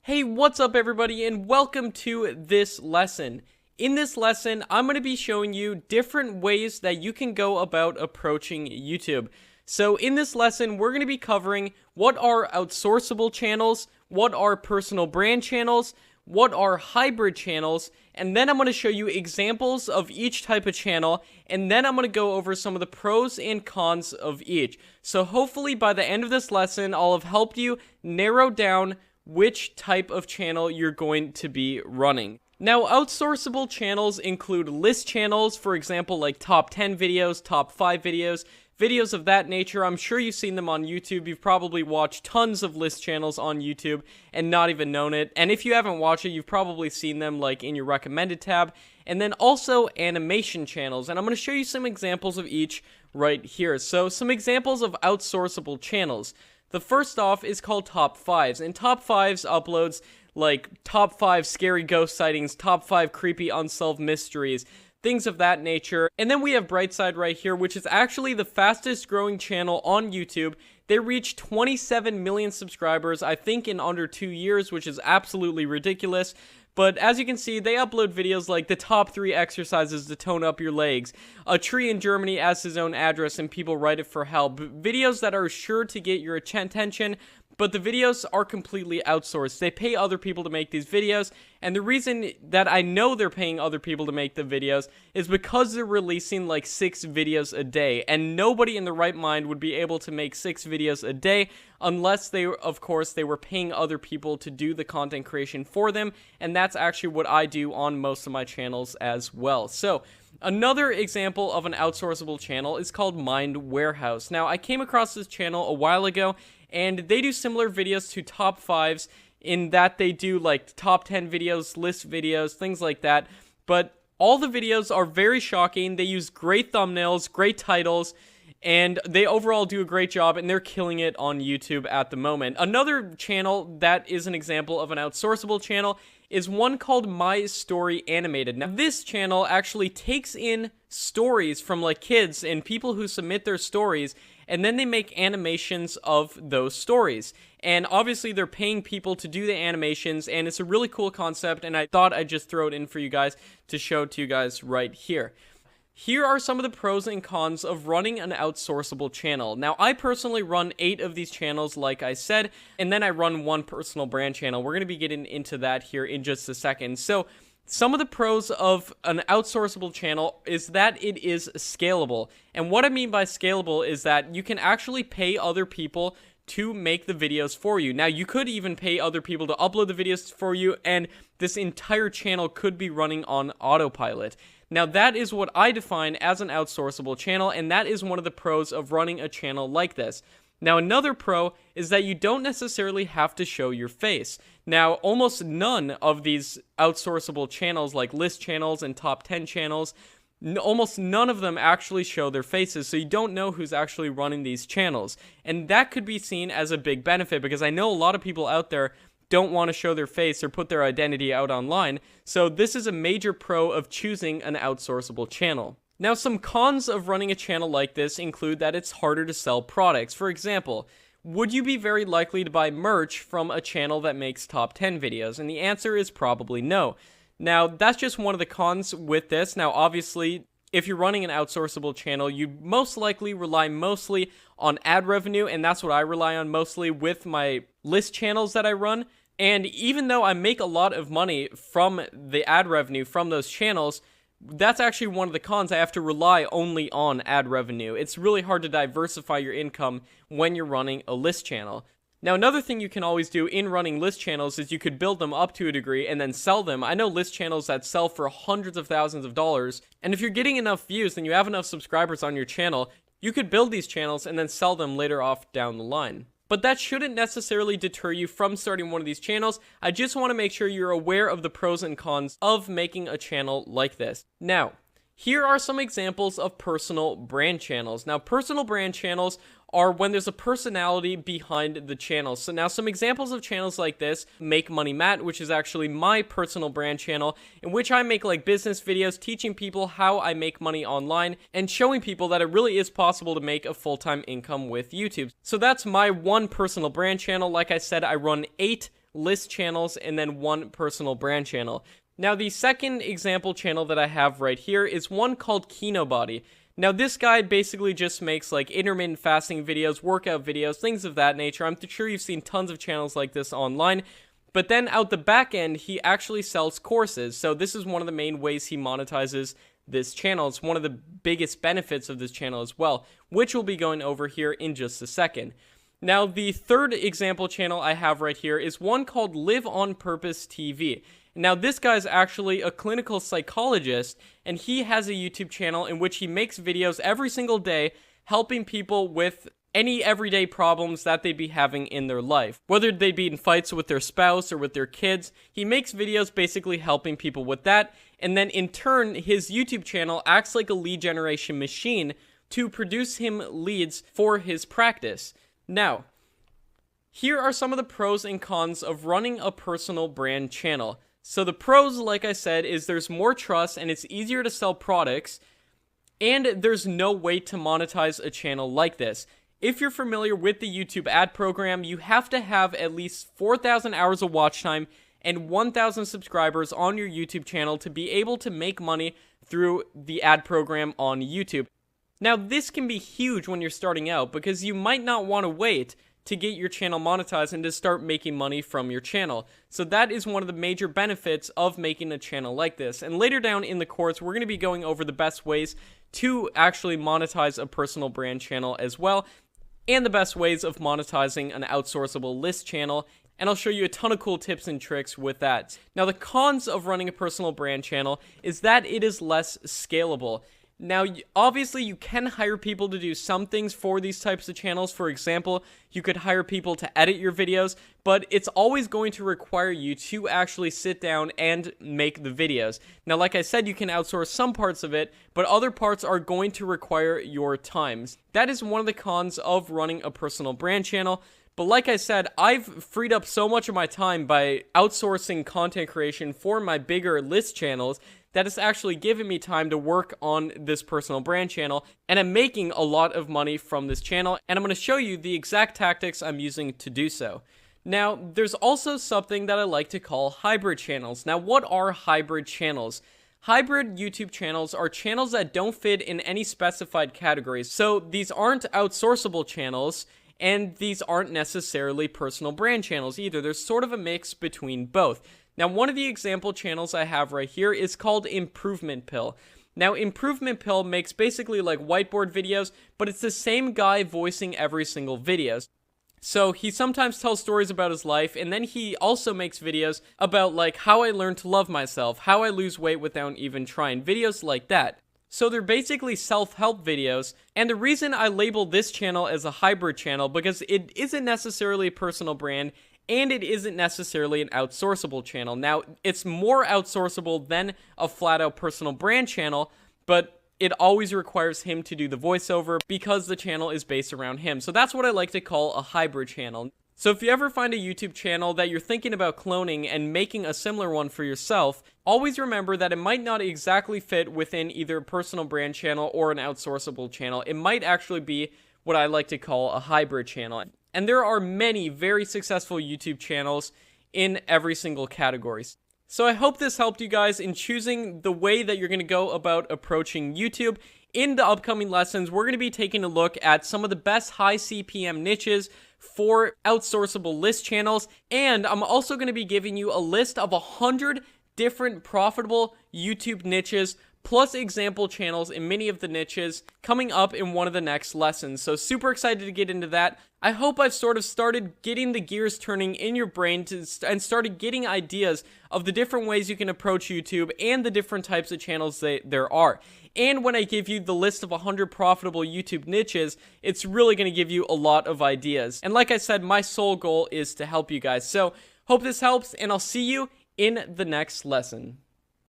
Hey, what's up everybody, and welcome to this lesson. In this lesson, I'm going to be showing you different ways that you can go about approaching YouTube. So in this lesson, we're going to be covering what are outsourceable channels, what are personal brand channels, what are hybrid channels, and then I'm going to show you examples of each type of channel, and then I'm going to go over some of the pros and cons of each. So hopefully by the end of this lesson, I'll have helped you narrow down which type of channel you're going to be running. Now, outsourceable channels include list channels, for example, like top 10 videos, top 5 videos, videos of that nature. I'm sure you've seen them on YouTube. You've probably watched tons of list channels on YouTube and not even known it. And if you haven't watched it, you've probably seen them like in your recommended tab. And then also animation channels. And I'm going to show you some examples of each right here. So some examples of outsourceable channels. The first off is called Top 5s, and Top 5s uploads like Top 5 scary ghost sightings, Top 5 creepy unsolved mysteries, things of that nature. And then we have Brightside right here, which is actually the fastest growing channel on YouTube. They reached 27 million subscribers, I think in under 2 years, which is absolutely ridiculous. But as you can see, they upload videos like the top 3 exercises to tone up your legs, a tree in Germany as his own address and people write it for help, videos that are sure to get your attention, but the videos are completely outsourced. They pay other people to make these videos, and the reason that I know they're paying other people to make the videos is because they're releasing like 6 videos a day, and nobody in their right mind would be able to make 6 videos a day unless they, of course, they were paying other people to do the content creation for them, and that's actually what I do on most of my channels as well. So, another example of an outsourceable channel is called Mind Warehouse. Now, I came across this channel a while ago, and they do similar videos to Top 5s in that they do like top 10 videos, list videos, things like that. But all the videos are very shocking. They use great thumbnails, great titles, and they overall do a great job, and they're killing it on YouTube at the moment. Another channel that is an example of an outsourceable channel is one called My Story Animated. Now, this channel actually takes in stories from like kids and people who submit their stories, and then they make animations of those stories. And obviously they're paying people to do the animations, and it's a really cool concept, and I thought I'd just throw it in for you guys to show to you guys right here. Here are some of the pros and cons of running an outsourceable channel. Now, I personally run 8 of these channels, like I said, and then I run 1 personal brand channel. We're going to be getting into that here in just a second. So, some of the pros of an outsourceable channel is that it is scalable. And what I mean by scalable is that you can actually pay other people to make the videos for you. Now, you could even pay other people to upload the videos for you, and this entire channel could be running on autopilot. Now, that is what I define as an outsourceable channel, and that is one of the pros of running a channel like this. Now, another pro is that you don't necessarily have to show your face. Now, almost none of these outsourceable channels, like list channels and top 10 channels, almost none of them actually show their faces, so you don't know who's actually running these channels. And that could be seen as a big benefit, because I know a lot of people out there don't want to show their face or put their identity out online, so this is a major pro of choosing an outsourceable channel. Now, some cons of running a channel like this include that it's harder to sell products. For example, would you be very likely to buy merch from a channel that makes top 10 videos? And the answer is probably no. Now, that's just one of the cons with this. Now, obviously, if you're running an outsourceable channel, you most likely rely mostly on ad revenue, and that's what I rely on mostly with my list channels that I run. And even though I make a lot of money from the ad revenue from those channels, that's actually one of the cons. I have to rely only on ad revenue. It's really hard to diversify your income when you're running a list channel. Now, another thing you can always do in running list channels is you could build them up to a degree and then sell them. I know list channels that sell for hundreds of thousands of dollars, and if you're getting enough views and you have enough subscribers on your channel, you could build these channels and then sell them later off down the line. But that shouldn't necessarily deter you from starting one of these channels. I just want to make sure you're aware of the pros and cons of making a channel like this. Now, here are some examples of personal brand channels. Now, personal brand channels are when there's a personality behind the channel. So now some examples of channels like this: Make Money Matt, which is actually my personal brand channel, in which I make like business videos teaching people how I make money online and showing people that it really is possible to make a full-time income with YouTube. So that's my one personal brand channel. Like I said, I run 8 list channels and then 1 personal brand channel. Now, the second example channel that I have right here is one called Kinobody. Now, this guy basically just makes like intermittent fasting videos, workout videos, things of that nature. I'm sure you've seen tons of channels like this online. But then out the back end, he actually sells courses. So this is one of the main ways he monetizes this channel. It's one of the biggest benefits of this channel as well, which we'll be going over here in just a second. Now, the third example channel I have right here is one called Live on Purpose TV. Now, this guy's actually a clinical psychologist, and he has a YouTube channel in which he makes videos every single day helping people with any everyday problems that they'd be having in their life. Whether they be in fights with their spouse or with their kids, he makes videos basically helping people with that, and then in turn, his YouTube channel acts like a lead generation machine to produce him leads for his practice. Now, here are some of the pros and cons of running a personal brand channel. So the pros, like I said, is there's more trust and it's easier to sell products, and there's no way to monetize a channel like this. If you're familiar with the YouTube ad program, you have to have at least 4,000 hours of watch time and 1,000 subscribers on your YouTube channel to be able to make money through the ad program on YouTube. Now, this can be huge when you're starting out because you might not want to wait to get your channel monetized and to start making money from your channel. So that is one of the major benefits of making a channel like this. And later down in the course, we're going to be going over the best ways to actually monetize a personal brand channel as well, and the best ways of monetizing an outsourceable list channel. And I'll show you a ton of cool tips and tricks with that. Now, the cons of running a personal brand channel is that it is less scalable. Now, obviously, you can hire people to do some things for these types of channels. For example, you could hire people to edit your videos, but it's always going to require you to actually sit down and make the videos. Now, like I said, you can outsource some parts of it, but other parts are going to require your time. That is one of the cons of running a personal brand channel. But like I said, I've freed up so much of my time by outsourcing content creation for my bigger list channels that it's actually given me time to work on this personal brand channel, and I'm making a lot of money from this channel, and I'm going to show you the exact tactics I'm using to do so. Now, there's also something that I like to call hybrid channels. Now, what are hybrid channels? Hybrid YouTube channels are channels that don't fit in any specified categories. So these aren't outsourceable channels, and these aren't necessarily personal brand channels either. There's sort of a mix between both. Now, one of the example channels I have right here is called Improvement Pill. Now, Improvement Pill makes basically like whiteboard videos, but it's the same guy voicing every single video. So he sometimes tells stories about his life, and then he also makes videos about like how I learned to love myself, how I lose weight without even trying, videos like that. So they're basically self-help videos, and the reason I label this channel as a hybrid channel because it isn't necessarily a personal brand, and it isn't necessarily an outsourceable channel. Now, it's more outsourceable than a flat-out personal brand channel, but it always requires him to do the voiceover because the channel is based around him. So that's what I like to call a hybrid channel. So if you ever find a YouTube channel that you're thinking about cloning and making a similar one for yourself, always remember that it might not exactly fit within either a personal brand channel or an outsourceable channel. It might actually be what I like to call a hybrid channel. And there are many very successful YouTube channels in every single category. So I hope this helped you guys in choosing the way that you're going to go about approaching YouTube. In the upcoming lessons, we're going to be taking a look at some of the best high CPM niches for outsourceable list channels. And I'm also going to be giving you a list of 100 different profitable YouTube niches plus example channels in many of the niches coming up in one of the next lessons. So super excited to get into that. I hope I've sort of started getting the gears turning in your brain and started getting ideas of the different ways you can approach YouTube and the different types of channels there are. And when I give you the list of 100 profitable YouTube niches, it's really going to give you a lot of ideas. And like I said, my sole goal is to help you guys. So hope this helps, and I'll see you in the next lesson.